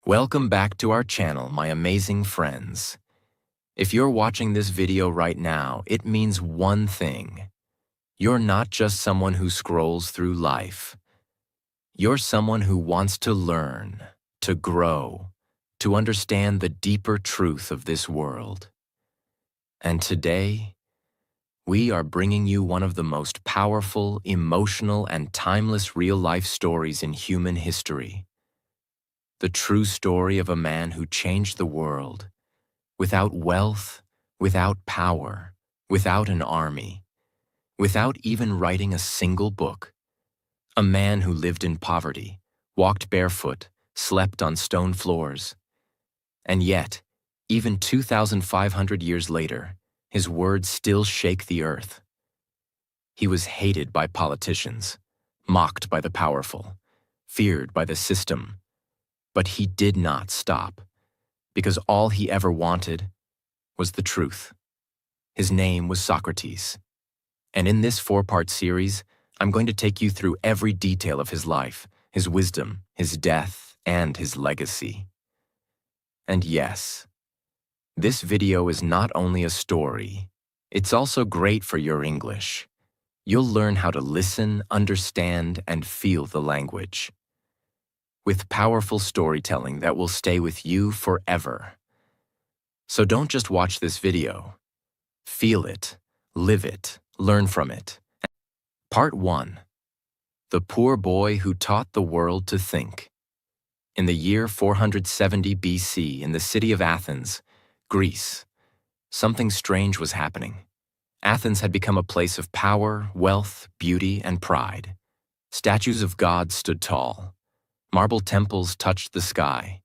Welcome back to our channel, my amazing friends. If you're watching this video right now, it means one thing. You're not just someone who scrolls through life. You're someone who wants to learn, to grow, to understand the deeper truth of this world. And today, we are bringing you one of the most powerful, emotional, and timeless real-life stories in human history. The true story of a man who changed the world, without wealth, without power, without an army, without even writing a single book. A man who lived in poverty, walked barefoot, slept on stone floors. And yet, even 2,500 years later, his words still shake the earth. He was hated by politicians, mocked by the powerful, feared by the system. But he did not stop, because all he ever wanted was the truth. His name was Socrates. And in this 4-part series, I'm going to take you through every detail of his life, his wisdom, his death, and his legacy. And yes, this video is not only a story, it's also great for your English. You'll learn how to listen, understand, and feel the language, with powerful storytelling that will stay with you forever. So don't just watch this video. Feel it, live it, learn from it. Part 1. The poor boy who taught the world to think. In the year 470 BC, in the city of Athens, Greece, something strange was happening. Athens had become a place of power, wealth, beauty, and pride. Statues of gods stood tall. Marble temples touched the sky.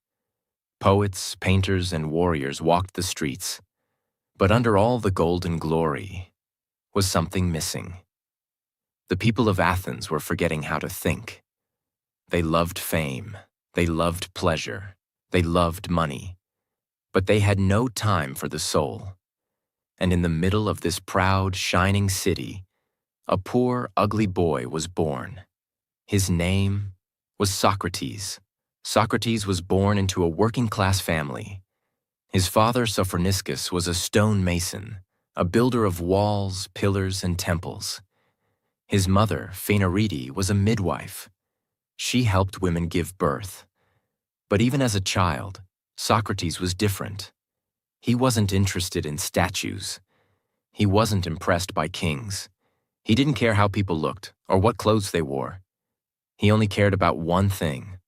Poets, painters, and warriors walked the streets. But under all the golden glory was something missing. The people of Athens were forgetting how to think. They loved fame. They loved pleasure. They loved money. But they had no time for the soul. And in the middle of this proud, shining city, a poor, ugly boy was born. His name was Socrates. Socrates was born into a working-class family. His father, Sophroniskis, was a stone mason, a builder of walls, pillars, and temples. His mother, Phaenarete, was a midwife. She helped women give birth. But even as a child, Socrates was different. He wasn't interested in statues. He wasn't impressed by kings. He didn't care how people looked or what clothes they wore. He only cared about one thing.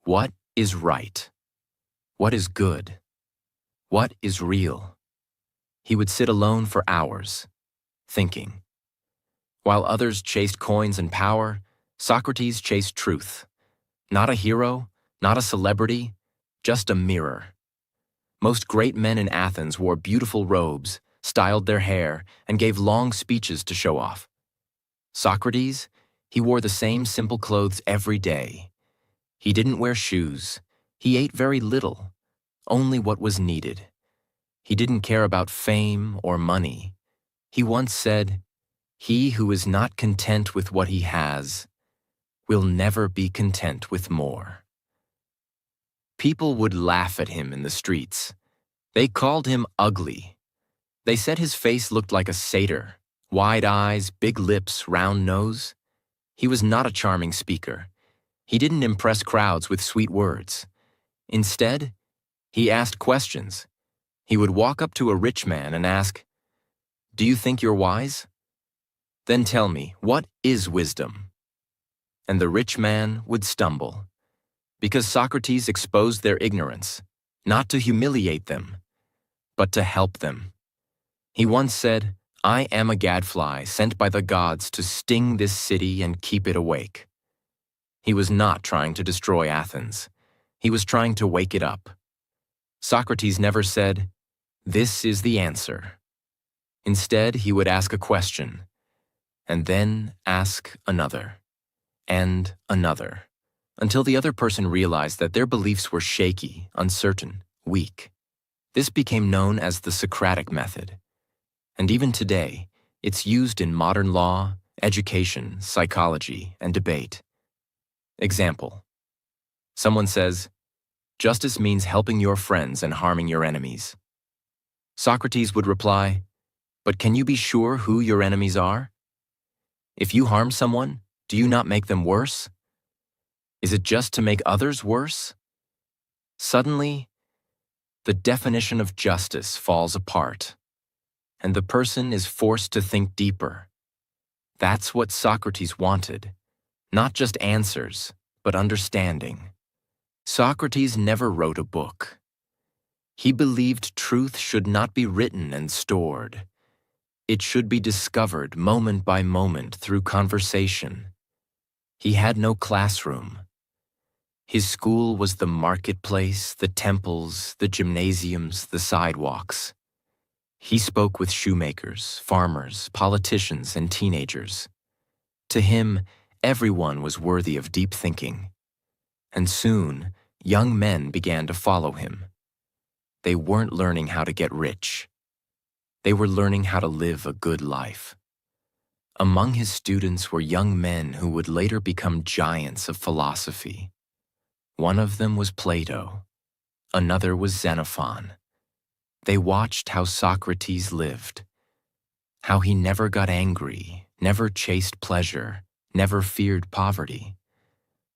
What is right? What is good? What is real? He would sit alone for hours, thinking. While others chased coins and power, Socrates chased truth. Not a hero, not a celebrity, just a mirror. Most great men in Athens wore beautiful robes, styled their hair, and gave long speeches to show off. Socrates, he wore the same simple clothes every day. He didn't wear shoes. He ate very little, only what was needed. He didn't care about fame or money. He once said, "He who is not content with what he has will never be content with more." People would laugh at him in the streets. They called him ugly. They said his face looked like a satyr, wide eyes, big lips, round nose. He was not a charming speaker. He didn't impress crowds with sweet words. Instead, he asked questions. He would walk up to a rich man and ask, "Do you think you're wise? Then tell me, what is wisdom?" And the rich man would stumble, because Socrates exposed their ignorance, not to humiliate them, but to help them. He once said, "I am a gadfly sent by the gods to sting this city and keep it awake." He was not trying to destroy Athens. He was trying to wake it up. Socrates never said, "This is the answer." Instead, he would ask a question, and then ask another, and another, until the other person realized that their beliefs were shaky, uncertain, weak. This became known as the Socratic method. And even today, it's used in modern law, education, psychology, and debate. Example. Someone says, Justice means helping your friends and harming your enemies. Socrates would reply, but can you be sure who your enemies are? If you harm someone, do you not make them worse? Is it just to make others worse? Suddenly, the definition of justice falls apart, and the person is forced to think deeper. That's what Socrates wanted, not just answers, but understanding. Socrates never wrote a book. He believed truth should not be written and stored. It should be discovered moment by moment through conversation. He had no classroom. His school was the marketplace, the temples, the gymnasiums, the sidewalks. He spoke with shoemakers, farmers, politicians, and teenagers. To him, everyone was worthy of deep thinking. And soon, young men began to follow him. They weren't learning how to get rich. They were learning how to live a good life. Among his students were young men who would later become giants of philosophy. One of them was Plato. Another was Xenophon. They watched how Socrates lived, how he never got angry, never chased pleasure, never feared poverty.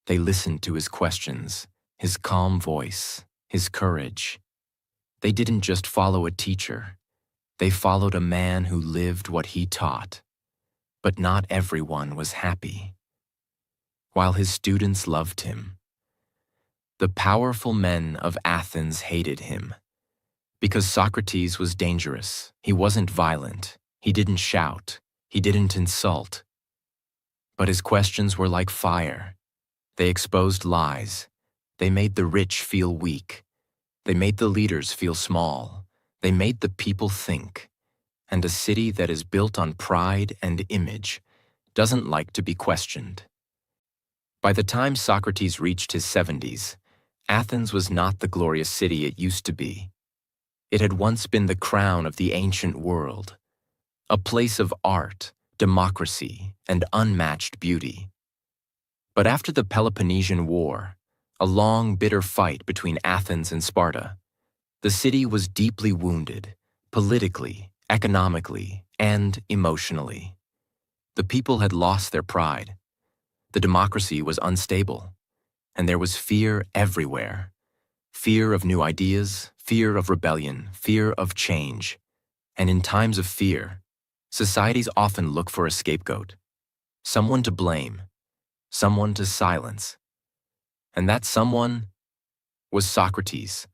They listened to his questions, his calm voice, his courage. They didn't just follow a teacher. They followed a man who lived what he taught. But not everyone was happy. While his students loved him, the powerful men of Athens hated him. Because Socrates was dangerous, he wasn't violent, he didn't shout, he didn't insult. But his questions were like fire. They exposed lies. They made the rich feel weak. They made the leaders feel small. They made the people think. And a city that is built on pride and image doesn't like to be questioned. By the time Socrates reached his 70s, Athens was not the glorious city it used to be. It had once been the crown of the ancient world, a place of art, democracy, and unmatched beauty. But after the Peloponnesian War, a long, bitter fight between Athens and Sparta, the city was deeply wounded, politically, economically, and emotionally. The people had lost their pride. The democracy was unstable, and there was fear everywhere. Fear of new ideas, fear of rebellion, fear of change. And in times of fear, societies often look for a scapegoat, someone to blame, someone to silence. And that someone was Socrates.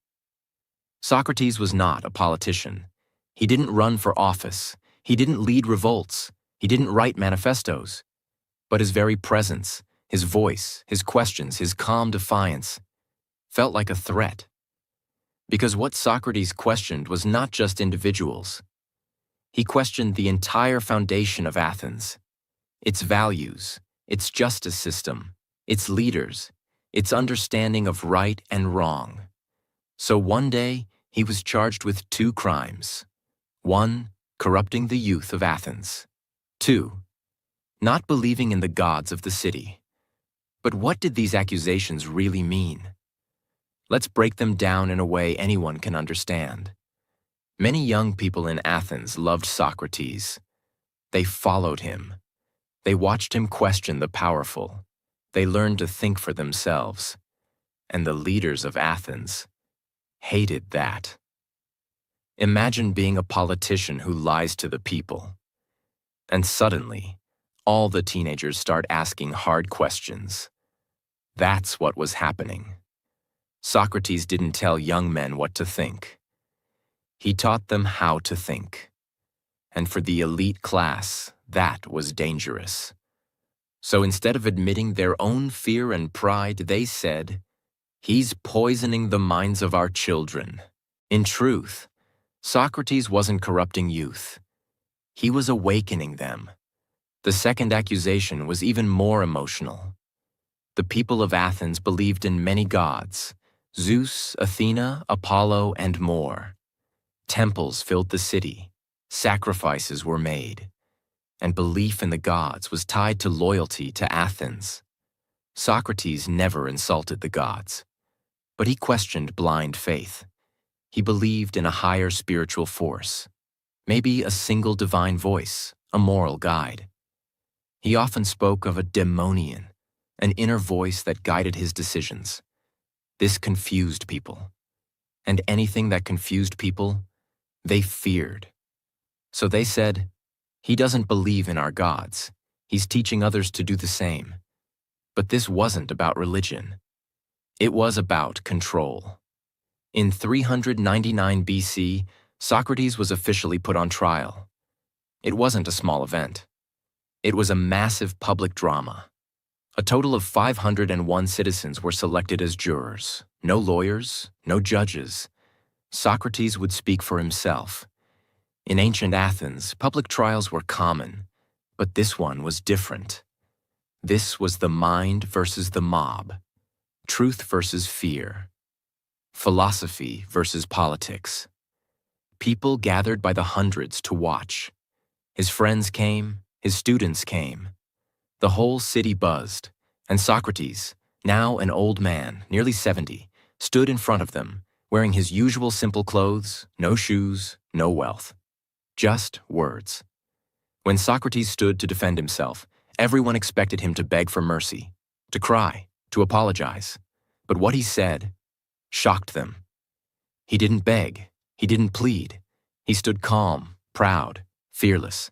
Socrates was not a politician. He didn't run for office. He didn't lead revolts. He didn't write manifestos. But his very presence, his voice, his questions, his calm defiance felt like a threat. Because what Socrates questioned was not just individuals. He questioned the entire foundation of Athens, its values, its justice system, its leaders, its understanding of right and wrong. So one day, he was charged with 2 crimes. 1, corrupting the youth of Athens. 2, not believing in the gods of the city. But what did these accusations really mean? Let's break them down in a way anyone can understand. Many young people in Athens loved Socrates. They followed him. They watched him question the powerful. They learned to think for themselves. And the leaders of Athens hated that. Imagine being a politician who lies to the people. And suddenly, all the teenagers start asking hard questions. That's what was happening. Socrates didn't tell young men what to think. He taught them how to think. And for the elite class, that was dangerous. So instead of admitting their own fear and pride, they said, "He's poisoning the minds of our children." In truth, Socrates wasn't corrupting youth. He was awakening them. The second accusation was even more emotional. The people of Athens believed in many gods: Zeus, Athena, Apollo, and more. Temples filled the city. Sacrifices were made. And belief in the gods was tied to loyalty to Athens. Socrates never insulted the gods. But he questioned blind faith. He believed in a higher spiritual force, maybe a single divine voice, a moral guide. He often spoke of a daemonion, an inner voice that guided his decisions. This confused people. And anything that confused people, they feared. So they said, "He doesn't believe in our gods. He's teaching others to do the same." But this wasn't about religion. It was about control. In 399 BC, Socrates was officially put on trial. It wasn't a small event. It was a massive public drama. A total of 501 citizens were selected as jurors. No lawyers, no judges. Socrates would speak for himself. In ancient Athens, public trials were common, but this one was different. This was the mind versus the mob, truth versus fear, philosophy versus politics. People gathered by the hundreds to watch. His friends came, his students came. The whole city buzzed, and Socrates, now an old man, nearly 70, stood in front of them, wearing his usual simple clothes, no shoes, no wealth. Just words. When Socrates stood to defend himself, everyone expected him to beg for mercy, to cry, to apologize. But what he said shocked them. He didn't beg. He didn't plead. He stood calm, proud, fearless.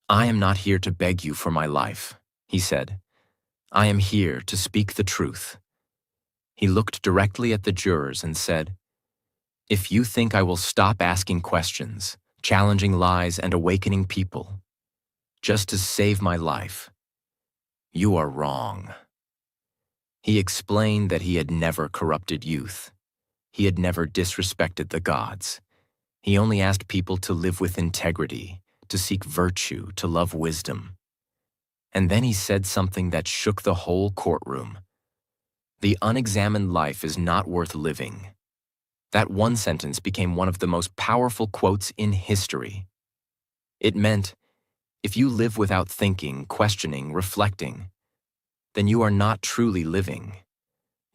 "I am not here to beg you for my life," he said. "I am here to speak the truth." He looked directly at the jurors and said, "If you think I will stop asking questions, challenging lies and awakening people, just to save my life, you are wrong." He explained that he had never corrupted youth. He had never disrespected the gods. He only asked people to live with integrity, to seek virtue, to love wisdom. And then he said something that shook the whole courtroom. The unexamined life is not worth living. That one sentence became one of the most powerful quotes in history. It meant, if you live without thinking, questioning, reflecting, then you are not truly living.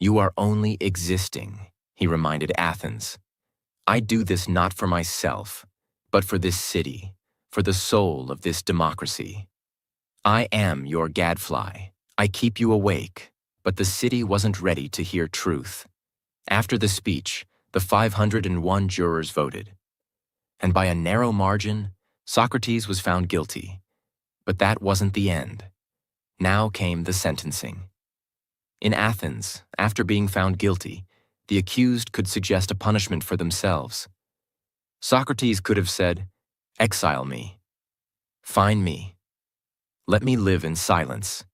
You are only existing, he reminded Athens. "I do this not for myself, but for this city, for the soul of this democracy. I am your gadfly. I keep you awake." But the city wasn't ready to hear truth. After the speech, the 501 jurors voted. And by a narrow margin, Socrates was found guilty. But that wasn't the end. Now came the sentencing. In Athens, after being found guilty, the accused could suggest a punishment for themselves. Socrates could have said, "Exile me. Fine me. Let me live in silence."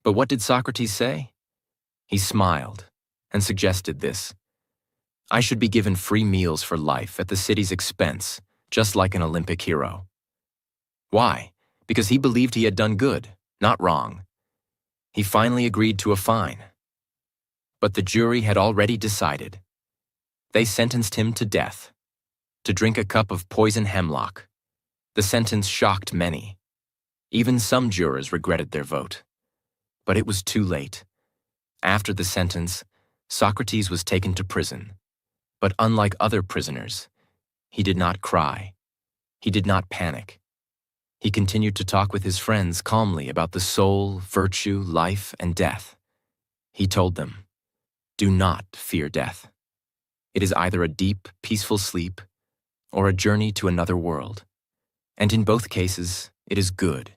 But what did Socrates say? He smiled and suggested this: "I should be given free meals for life at the city's expense, just like an Olympic hero." Why? Because he believed he had done good, not wrong. He finally agreed to a fine. But the jury had already decided. They sentenced him to death, to drink a cup of poison hemlock. The sentence shocked many. Even some jurors regretted their vote. But it was too late. After the sentence, Socrates was taken to prison. But unlike other prisoners, he did not cry. He did not panic. He continued to talk with his friends calmly about the soul, virtue, life, and death. He told them, "Do not fear death. It is either a deep, peaceful sleep or a journey to another world. And in both cases, it is good."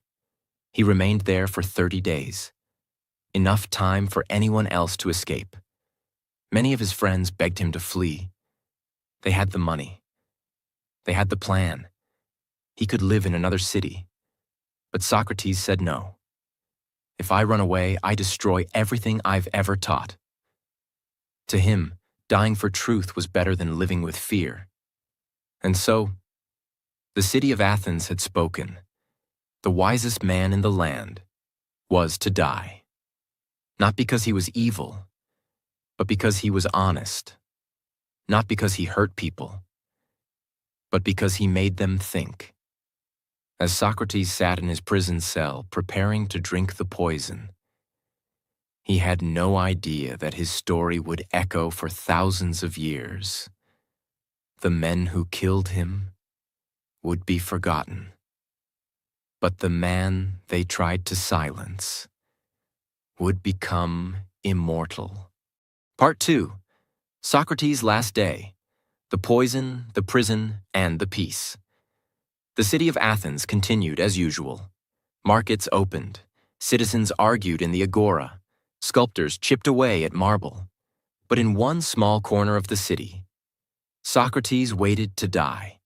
He remained there for 30 days. Enough time for anyone else to escape. Many of his friends begged him to flee. They had the money. They had the plan. He could live in another city. But Socrates said no. "If I run away, I destroy everything I've ever taught." To him, dying for truth was better than living with fear. And so, the city of Athens had spoken. The wisest man in the land was to die. Not because he was evil, but because he was honest. Not because he hurt people, but because he made them think. As Socrates sat in his prison cell preparing to drink the poison, He had no idea that his story would echo for thousands of years. The men who killed him would be forgotten, but the man they tried to silence would become immortal. Part 2. Socrates' Last Day. The Poison, the Prison, and the Peace. The city of Athens continued as usual. Markets opened. Citizens argued in the agora. Sculptors chipped away at marble. But in one small corner of the city, Socrates waited to die.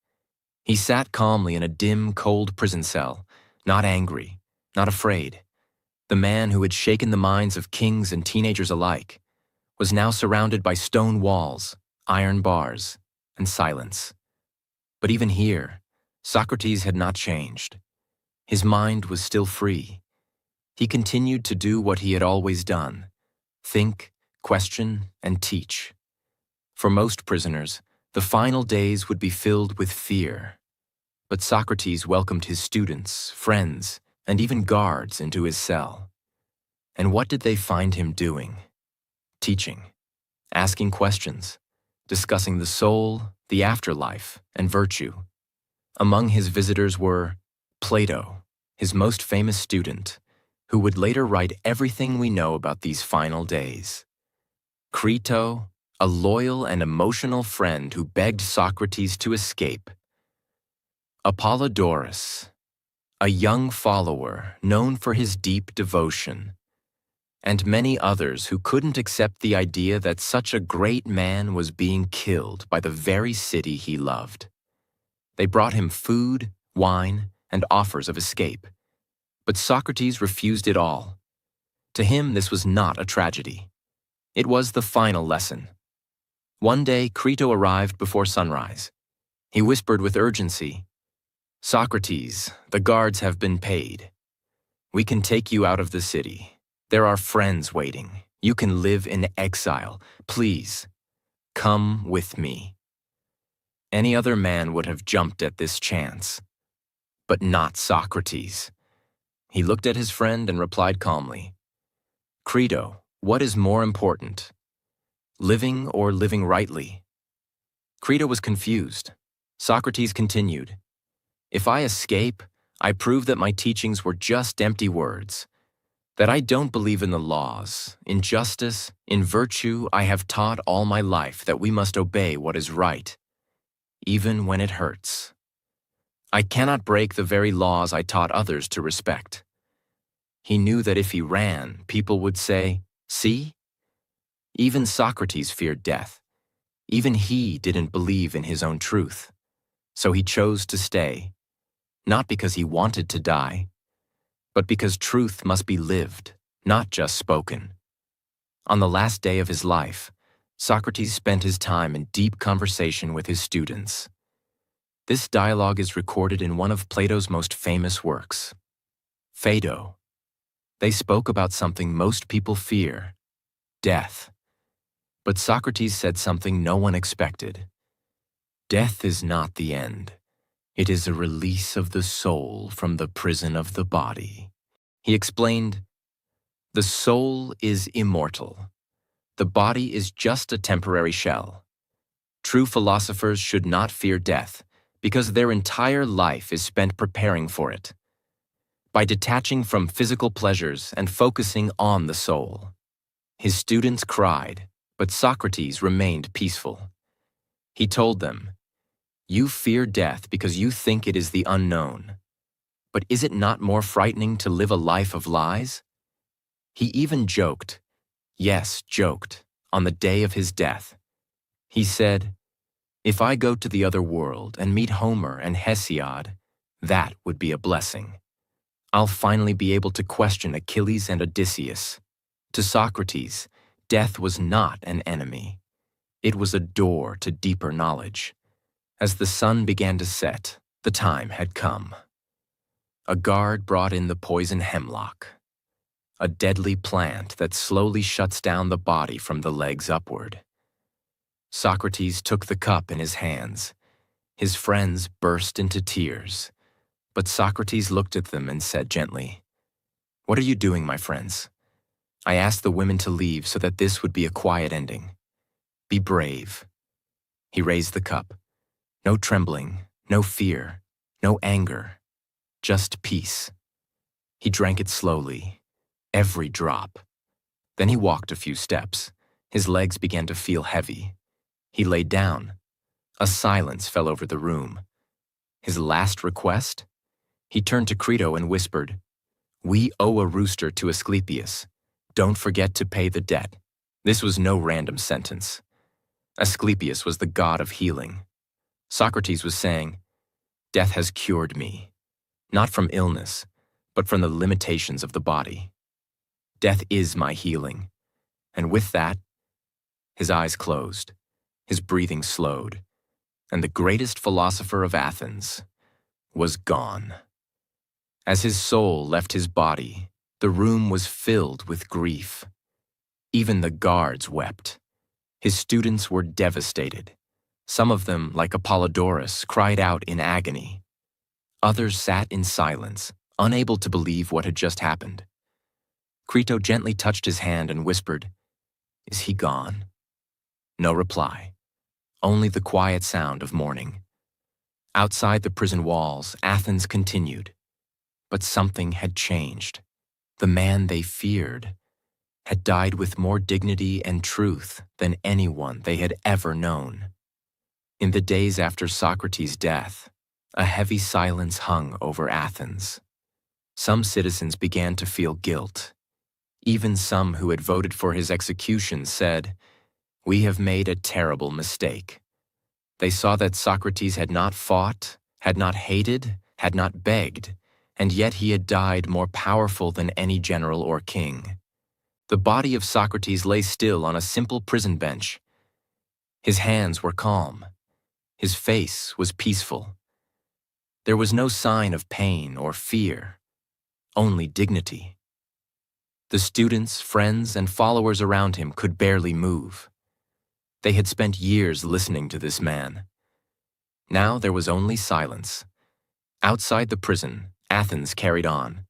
He sat calmly in a dim, cold prison cell, not angry, not afraid. The man who had shaken the minds of kings and teenagers alike was now surrounded by stone walls, iron bars, and silence. But even here, Socrates had not changed. His mind was still free. He continued to do what he had always done: think, question, and teach. For most prisoners, the final days would be filled with fear. But Socrates welcomed his students, friends, and even guards into his cell. And what did they find him doing? Teaching, asking questions, discussing the soul, the afterlife, and virtue. Among his visitors were Plato, his most famous student, who would later write everything we know about these final days. Crito, a loyal and emotional friend who begged Socrates to escape. Apollodorus, a young follower known for his deep devotion, and many others who couldn't accept the idea that such a great man was being killed by the very city he loved. They brought him food, wine, and offers of escape. But Socrates refused it all. To him, this was not a tragedy. It was the final lesson. One day, Crito arrived before sunrise. He whispered with urgency, "Socrates, the guards have been paid. We can take you out of the city. There are friends waiting. You can live in exile. Please, come with me." Any other man would have jumped at this chance, but not Socrates. He looked at his friend and replied calmly, "Crito, what is more important, living or living rightly?" Crito was confused. Socrates continued, "If I escape, I prove that my teachings were just empty words, that I don't believe in the laws, in justice, in virtue. I have taught all my life that we must obey what is right, even when it hurts. I cannot break the very laws I taught others to respect." He knew that if he ran, people would say, "See?" Even Socrates feared death. Even he didn't believe in his own truth. So he chose to stay, not because he wanted to die, but because truth must be lived, not just spoken. On the last day of his life, Socrates spent his time in deep conversation with his students. This dialogue is recorded in one of Plato's most famous works, Phaedo. They spoke about something most people fear, death. But Socrates said something no one expected. Death is not the end. It is a release of the soul from the prison of the body. He explained, "The soul is immortal. The body is just a temporary shell. True philosophers should not fear death, because their entire life is spent preparing for it, by detaching from physical pleasures and focusing on the soul." His students cried, but Socrates remained peaceful. He told them, "You fear death because you think it is the unknown. But is it not more frightening to live a life of lies?" He even joked, yes, joked, on the day of his death. He said, "If I go to the other world and meet Homer and Hesiod, that would be a blessing. I'll finally be able to question Achilles and Odysseus." To Socrates, death was not an enemy. It was a door to deeper knowledge. As the sun began to set, the time had come. A guard brought in the poison hemlock, a deadly plant that slowly shuts down the body from the legs upward. Socrates took the cup in his hands. His friends burst into tears, but Socrates looked at them and said gently, "What are you doing, my friends? I asked the women to leave so that this would be a quiet ending. Be brave. He raised the cup. No trembling, no fear, no anger, just peace. He drank it slowly, every drop. Then he walked a few steps. His legs began to feel heavy. He lay down. A silence fell over the room. His last request? He turned to Crito and whispered, "We owe a rooster to Asclepius. Don't forget to pay the debt." This was no random sentence. Asclepius was the god of healing. Socrates was saying, "Death has cured me, not from illness, but from the limitations of the body. Death is my healing." And with that, his eyes closed, his breathing slowed, and the greatest philosopher of Athens was gone. As his soul left his body, the room was filled with grief. Even the guards wept. His students were devastated. Some of them, like Apollodorus, cried out in agony. Others sat in silence, unable to believe what had just happened. Crito gently touched his hand and whispered, "Is he gone?" No reply, only the quiet sound of mourning. Outside the prison walls, Athens continued. But something had changed. The man they feared had died with more dignity and truth than anyone they had ever known. In the days after Socrates' death, a heavy silence hung over Athens. Some citizens began to feel guilt. Even some who had voted for his execution said, "We have made a terrible mistake." They saw that Socrates had not fought, had not hated, had not begged, and yet he had died more powerful than any general or king. The body of Socrates lay still on a simple prison bench. His hands were calm. His face was peaceful. There was no sign of pain or fear, only dignity. The students, friends, and followers around him could barely move. They had spent years listening to this man. Now there was only silence. Outside the prison, Athens carried on.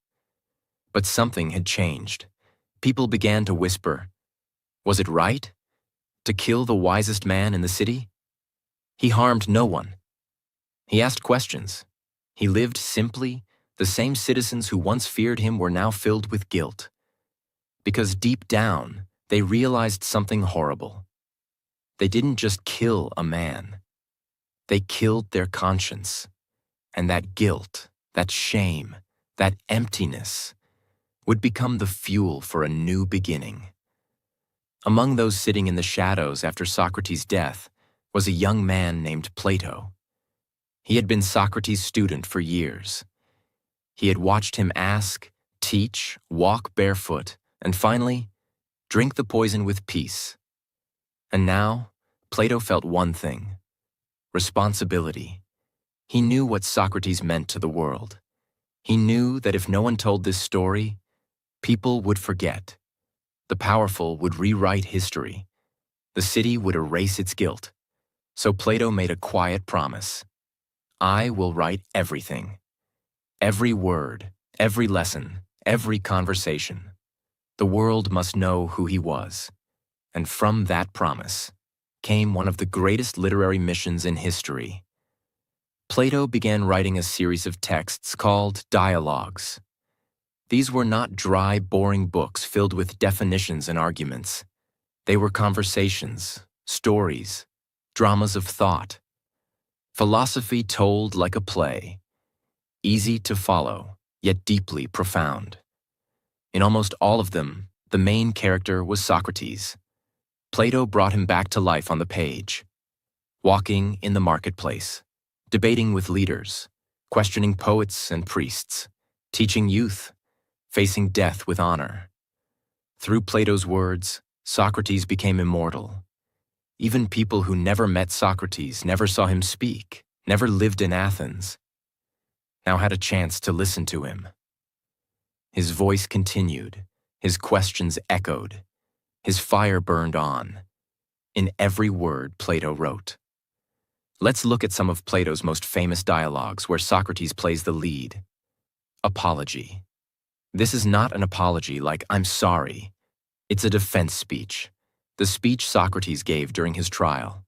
But something had changed. People began to whisper, was it right to kill the wisest man in the city? He harmed no one. He asked questions. He lived simply. The same citizens who once feared him were now filled with guilt. Because deep down, they realized something horrible. They didn't just kill a man. They killed their conscience. And that guilt, that shame, that emptiness would become the fuel for a new beginning. Among those sitting in the shadows after Socrates' death was a young man named Plato. He had been Socrates' student for years. He had watched him ask, teach, walk barefoot, and finally, drink the poison with peace. And now, Plato felt one thing: responsibility. He knew what Socrates meant to the world. He knew that if no one told this story, people would forget. The powerful would rewrite history. The city would erase its guilt. So Plato made a quiet promise. I will write everything. Every word, every lesson, every conversation. The world must know who he was. And from that promise came one of the greatest literary missions in history. Plato began writing a series of texts called dialogues. These were not dry, boring books filled with definitions and arguments. They were conversations, stories, dramas of thought. Philosophy told like a play, easy to follow, yet deeply profound. In almost all of them, the main character was Socrates. Plato brought him back to life on the page, walking in the marketplace, debating with leaders, questioning poets and priests, teaching youth, facing death with honor. Through Plato's words, Socrates became immortal. Even people who never met Socrates, never saw him speak, never lived in Athens, now had a chance to listen to him. His voice continued, his questions echoed, his fire burned on. In every word Plato wrote. Let's look at some of Plato's most famous dialogues where Socrates plays the lead. Apology. This is not an apology like "I'm sorry." It's a defense speech, the speech Socrates gave during his trial.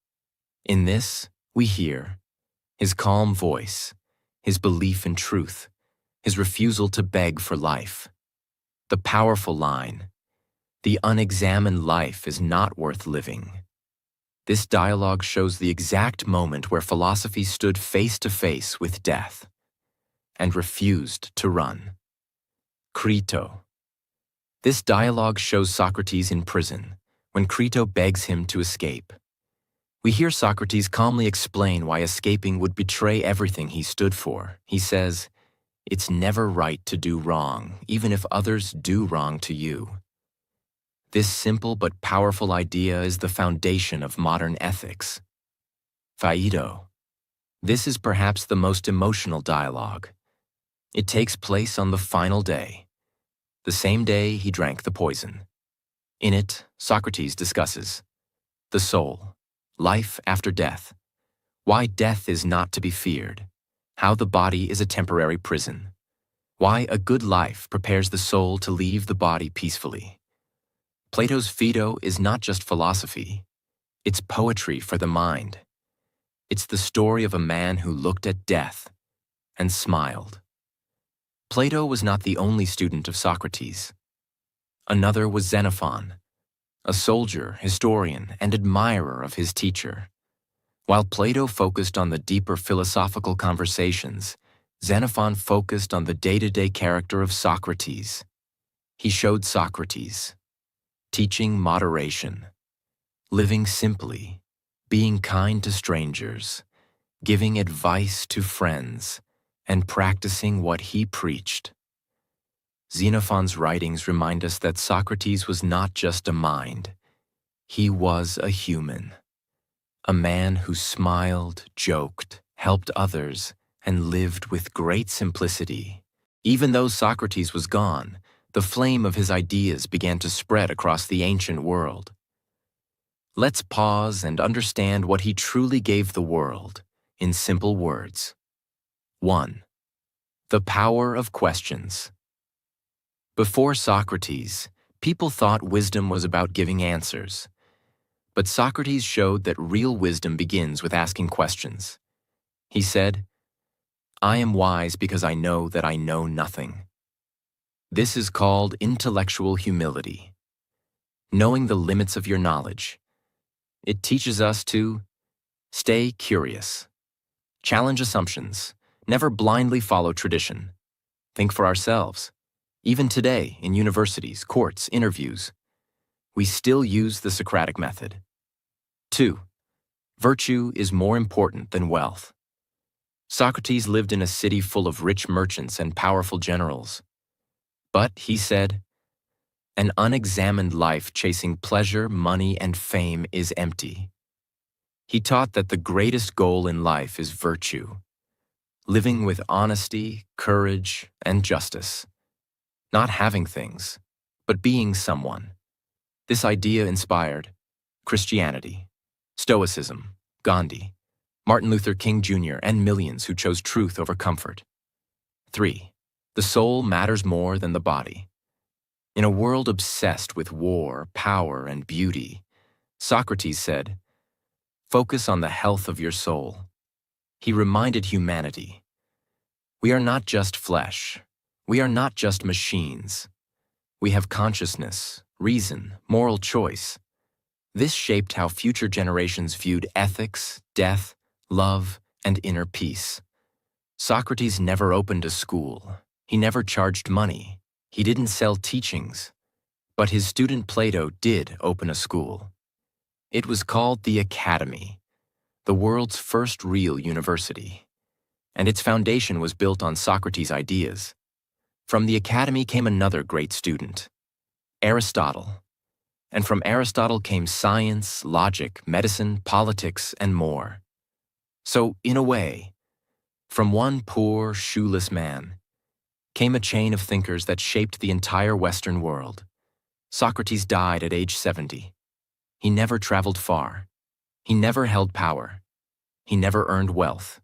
In this, we hear his calm voice, his belief in truth, his refusal to beg for life. The powerful line, "The unexamined life is not worth living." This dialogue shows the exact moment where philosophy stood face to face with death and refused to run. Crito. This dialogue shows Socrates in prison, when Crito begs him to escape. We hear Socrates calmly explain why escaping would betray everything he stood for. He says, "It's never right to do wrong, even if others do wrong to you." This simple but powerful idea is the foundation of modern ethics. Phaedo. This is perhaps the most emotional dialogue. It takes place on the final day, the same day he drank the poison. In it, Socrates discusses the soul, life after death, why death is not to be feared, how the body is a temporary prison, why a good life prepares the soul to leave the body peacefully. Plato's Phaedo is not just philosophy, it's poetry for the mind. It's the story of a man who looked at death and smiled. Plato was not the only student of Socrates. Another was Xenophon, a soldier, historian, and admirer of his teacher. While Plato focused on the deeper philosophical conversations, Xenophon focused on the day-to-day character of Socrates. He showed Socrates teaching moderation, living simply, being kind to strangers, giving advice to friends, and practicing what he preached. Xenophon's writings remind us that Socrates was not just a mind, he was a human. A man who smiled, joked, helped others, and lived with great simplicity. Even though Socrates was gone, the flame of his ideas began to spread across the ancient world. Let's pause and understand what he truly gave the world in simple words. 1. The power of questions. Before Socrates, people thought wisdom was about giving answers. But Socrates showed that real wisdom begins with asking questions. He said, "I am wise because I know that I know nothing." This is called intellectual humility, knowing the limits of your knowledge. It teaches us to stay curious, challenge assumptions, never blindly follow tradition, think for ourselves. Even today, in universities, courts, interviews, we still use the Socratic method. 2. Virtue is more important than wealth. Socrates lived in a city full of rich merchants and powerful generals. But, he said, an unexamined life chasing pleasure, money, and fame is empty. He taught that the greatest goal in life is virtue, living with honesty, courage, and justice. Not having things, but being someone. This idea inspired Christianity, Stoicism, Gandhi, Martin Luther King Jr., and millions who chose truth over comfort. 3. The soul matters more than the body. In a world obsessed with war, power, and beauty, Socrates said, "Focus on the health of your soul." He reminded humanity, we are not just flesh, we are not just machines. We have consciousness, reason, moral choice. This shaped how future generations viewed ethics, death, love, and inner peace. Socrates never opened a school. He never charged money. He didn't sell teachings. But his student Plato did open a school. It was called the Academy, the world's first real university. And its foundation was built on Socrates' ideas. From the Academy came another great student, Aristotle. And from Aristotle came science, logic, medicine, politics, and more. So, in a way, from one poor, shoeless man, came a chain of thinkers that shaped the entire Western world. Socrates died at age 70. He never traveled far. He never held power. He never earned wealth.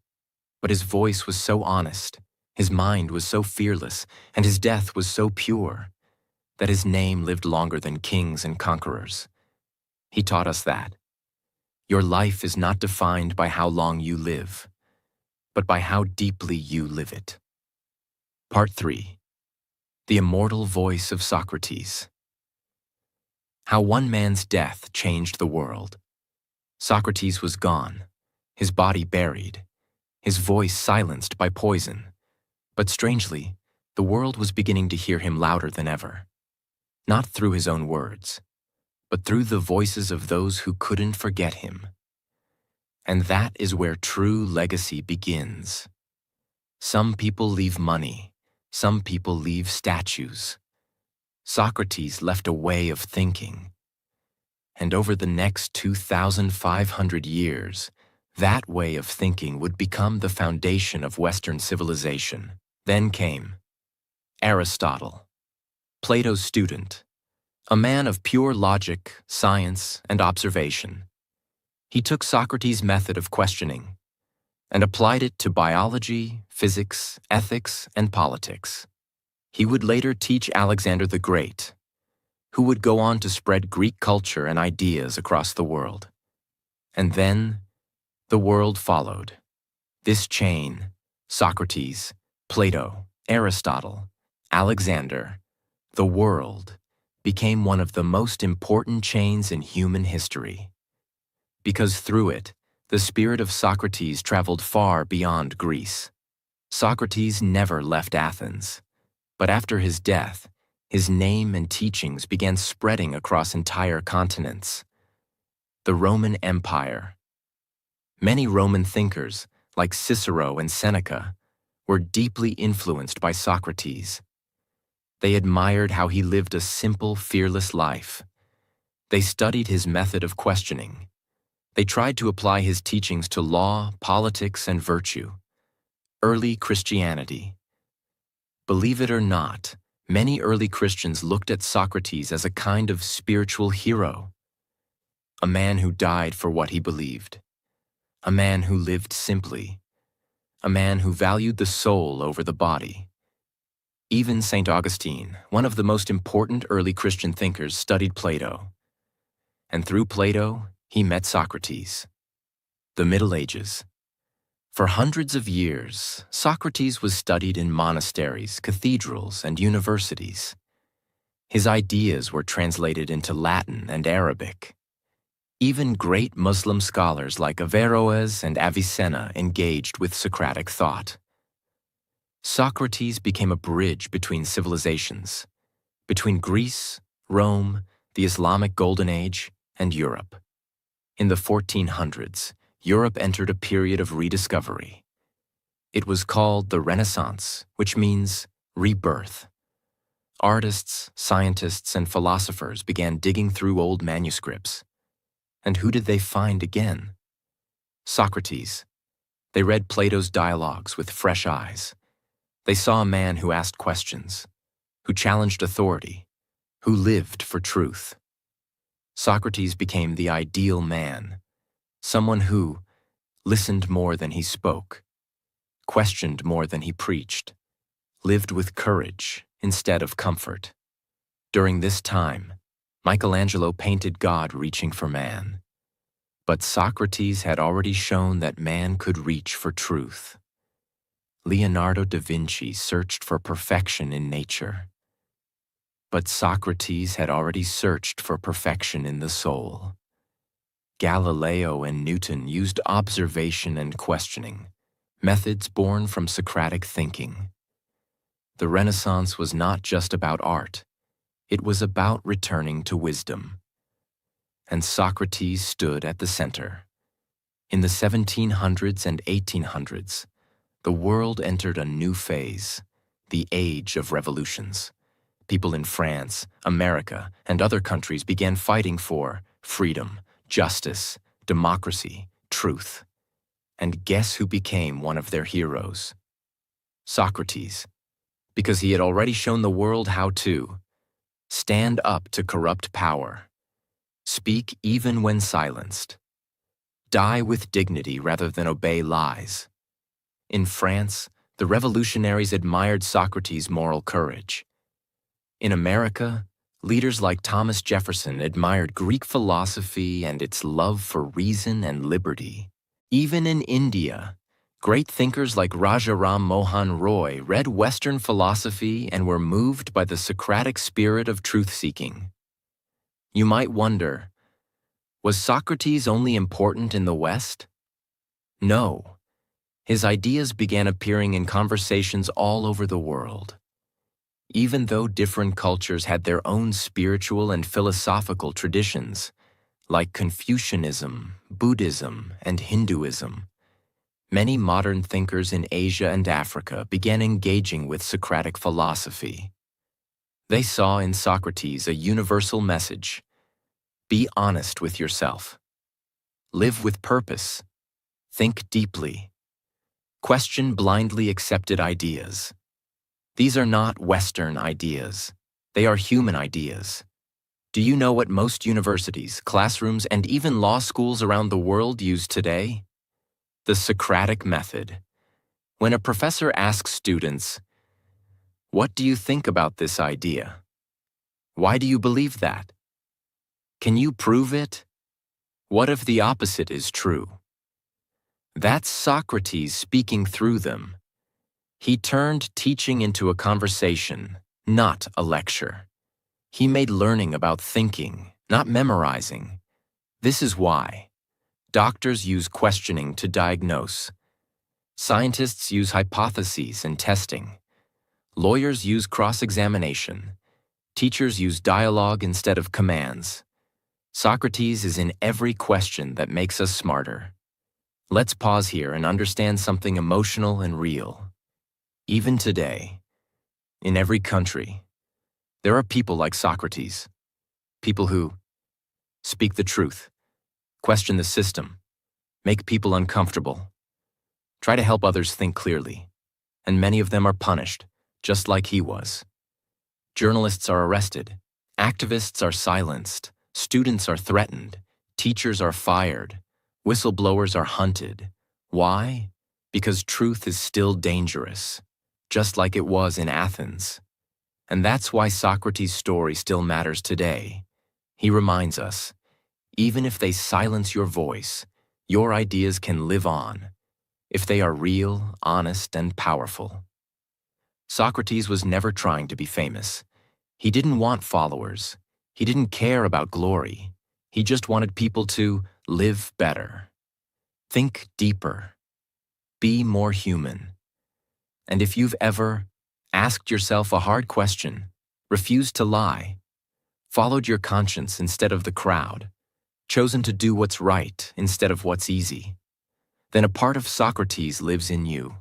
But his voice was so honest, his mind was so fearless, and his death was so pure. that his name lived longer than kings and conquerors. He taught us that your life is not defined by how long you live, but by how deeply you live it. Part 3. The Immortal Voice of Socrates. How one man's death changed the world. Socrates was gone, his body buried, his voice silenced by poison. But strangely, the world was beginning to hear him louder than ever. Not through his own words, but through the voices of those who couldn't forget him. And that is where true legacy begins. Some people leave money, some people leave statues. Socrates left a way of thinking. And over the next 2,500 years, that way of thinking would become the foundation of Western civilization. Then came Aristotle, Plato's student, a man of pure logic, science, and observation. He took Socrates' method of questioning and applied it to biology, physics, ethics, and politics. He would later teach Alexander the Great, who would go on to spread Greek culture and ideas across the world. And then, the world followed. This chain, Socrates, Plato, Aristotle, Alexander, the world, became one of the most important chains in human history. Because through it, the spirit of Socrates traveled far beyond Greece. Socrates never left Athens, but after his death, his name and teachings began spreading across entire continents. The Roman Empire. Many Roman thinkers, like Cicero and Seneca, were deeply influenced by Socrates. They admired how he lived a simple, fearless life. They studied his method of questioning. They tried to apply his teachings to law, politics, and virtue. Early Christianity. Believe it or not, many early Christians looked at Socrates as a kind of spiritual hero, a man who died for what he believed, a man who lived simply, a man who valued the soul over the body. Even St. Augustine, one of the most important early Christian thinkers, studied Plato. And through Plato, he met Socrates. The Middle Ages. For hundreds of years, Socrates was studied in monasteries, cathedrals, and universities. His ideas were translated into Latin and Arabic. Even great Muslim scholars like Averroes and Avicenna engaged with Socratic thought. Socrates became a bridge between civilizations, between Greece, Rome, the Islamic Golden Age, and Europe. In the 1400s, Europe entered a period of rediscovery. It was called the Renaissance, which means rebirth. Artists, scientists, and philosophers began digging through old manuscripts. And who did they find again? Socrates. They read Plato's dialogues with fresh eyes. They saw a man who asked questions, who challenged authority, who lived for truth. Socrates became the ideal man, someone who listened more than he spoke, questioned more than he preached, lived with courage instead of comfort. During this time, Michelangelo painted God reaching for man. But Socrates had already shown that man could reach for truth. Leonardo da Vinci searched for perfection in nature. But Socrates had already searched for perfection in the soul. Galileo and Newton used observation and questioning, methods born from Socratic thinking. The Renaissance was not just about art. It was about returning to wisdom. And Socrates stood at the center. In the 1700s and 1800s, the world entered a new phase, the age of revolutions. People in France, America, and other countries began fighting for freedom, justice, democracy, truth. And guess who became one of their heroes? Socrates, because he had already shown the world how to stand up to corrupt power, speak even when silenced, die with dignity rather than obey lies. In France, the revolutionaries admired Socrates' moral courage. In America, Leaders like Thomas Jefferson admired Greek philosophy and its love for reason and liberty. Even in India, great thinkers like Raja Ram Mohan Roy read Western philosophy and were moved by the Socratic spirit of truth-seeking. You might wonder, was Socrates only important in the West? No. His ideas began appearing in conversations all over the world. Even though different cultures had their own spiritual and philosophical traditions, like Confucianism, Buddhism, and Hinduism, many modern thinkers in Asia and Africa began engaging with Socratic philosophy. They saw in Socrates a universal message: be honest with yourself. Live with purpose. Think deeply. Question blindly accepted ideas. These are not Western ideas. They are human ideas. Do you know what most universities, classrooms, and even law schools around the world use today? The Socratic method. When a professor asks students, "What do you think about this idea? Why do you believe that? Can you prove it? What if the opposite is true?" That's Socrates speaking through them. He turned teaching into a conversation, not a lecture. He made learning about thinking, not memorizing. This is why doctors use questioning to diagnose. Scientists use hypotheses and testing. Lawyers use cross-examination. Teachers use dialogue instead of commands. Socrates is in every question that makes us smarter. Let's pause here and understand something emotional and real. Even today, in every country, there are people like Socrates, people who speak the truth, question the system, make people uncomfortable, try to help others think clearly, and many of them are punished, just like he was. Journalists are arrested, activists are silenced, students are threatened, teachers are fired, whistleblowers are hunted. Why? Because truth is still dangerous, just like it was in Athens. And that's why Socrates' story still matters today. He reminds us, even if they silence your voice, your ideas can live on, if they are real, honest, and powerful. Socrates was never trying to be famous. He didn't want followers. He didn't care about glory. He just wanted people to live better, think deeper, be more human. And if you've ever asked yourself a hard question, refused to lie, followed your conscience instead of the crowd, chosen to do what's right instead of what's easy, then a part of Socrates lives in you.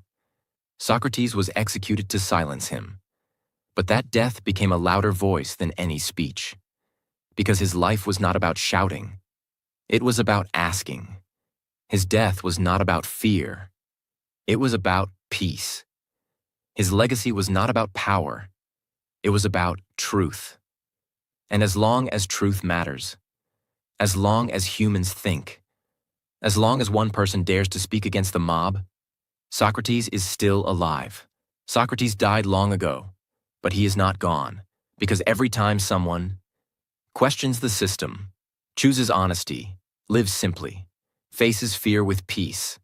Socrates was executed to silence him, but that death became a louder voice than any speech, because his life was not about shouting. It was about asking. His death was not about fear. It was about peace. His legacy was not about power. It was about truth. And as long as truth matters, as long as humans think, as long as one person dares to speak against the mob, Socrates is still alive. Socrates died long ago, but he is not gone, because every time someone questions the system, chooses honesty, lives simply, faces fear with peace,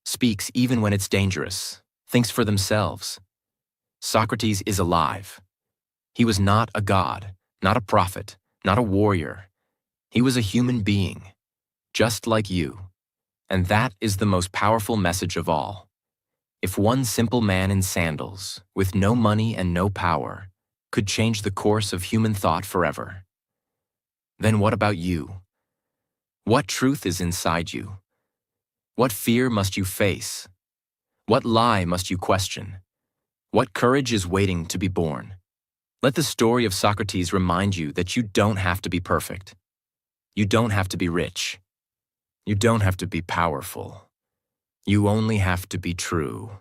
speaks even when it's dangerous, thinks for themselves, Socrates is alive. He was not a god, not a prophet, not a warrior. He was a human being, just like you. And that is the most powerful message of all. If one simple man in sandals, with no money and no power, could change the course of human thought forever, then what about you? What truth is inside you? What fear must you face? What lie must you question? What courage is waiting to be born? Let the story of Socrates remind you that you don't have to be perfect. You don't have to be rich. You don't have to be powerful. You only have to be true.